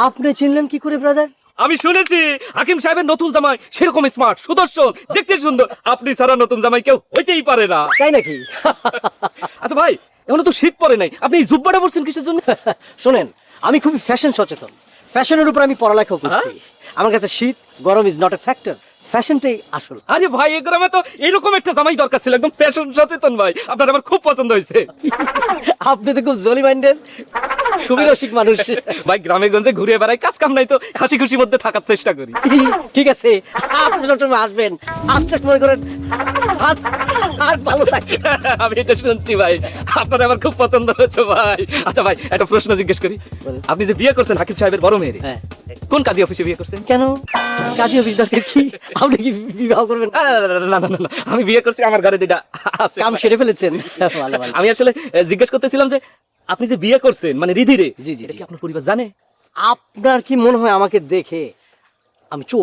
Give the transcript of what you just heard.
আপনি চিনলেন কি করে ব্রাদার? আমি শুনেছি হাকিম সাহেবের নতুন জামাই সেরকম স্মার্ট, সুদর্শন, দেখতে সুন্দর। আপনি ছাড়া নতুন জামাই কেউ হইতেই পারে না। তাই নাকি? আচ্ছা ভাই, এখনো তো শীত পড়ে নাই, আপনি এই জুব্বাটা পরছেন কিসের জন্য? শোনেন, আমি খুবই ফ্যাশন সচেতন। ফ্যাশনের উপর আমি পড়ালেখা করছি। আমার কাছে শীত গরম ইজ নট এ ফ্যাক্টর, ফ্যাশনটাই আসল। আরে ভাই, এই গ্রামে তো এরকম একটা জামাই দরকার ছিল, একদম ফ্যাশন সচেতন ভাই। আপনার আমার খুব পছন্দ হয়েছে। আপনি তো খুব জলি মাইন্ডেড, খুবই রসিক মানুষ। ভাই গ্রামে গঞ্জে ঘুরে বেড়াই, কাজ কাম নাই তো হাসি খুশির মধ্যে থাকার চেষ্টা করি। ঠিক আছে, আপনি সবসময় আসবেন, আসতে মনে করেন আর ভালো থাকে। আমি এটা শুনছি ভাই, আপনার আমার খুব পছন্দ হয়েছে ভাই। আচ্ছা ভাই, একটা প্রশ্ন জিজ্ঞেস করি। বলেন। আপনি যে বিয়ে করছেন হাকিম সাহেবের বড় মেয়ে, হ্যাঁ। কোন কাজী অফিসে বিয়ে করছেন? কেন, কাজী অফিস দরকার কি? আপনি কি বিবাহ করবেন? না না না না, আমি বিয়ে করছি, আমার ঘরে দুইটা আছে। কাম সেরে ফেলেছেন? ভালো ভালো। আমি আসলে জিজ্ঞেস করতেছিলাম যে আপনি যে বিয়ে করছেন মানে রিধিরে, জি, জি, এটা জি। কি আপনার পরিবার জানে? আপনার কি মনে হয় আমাকে দেখে আমি চোর?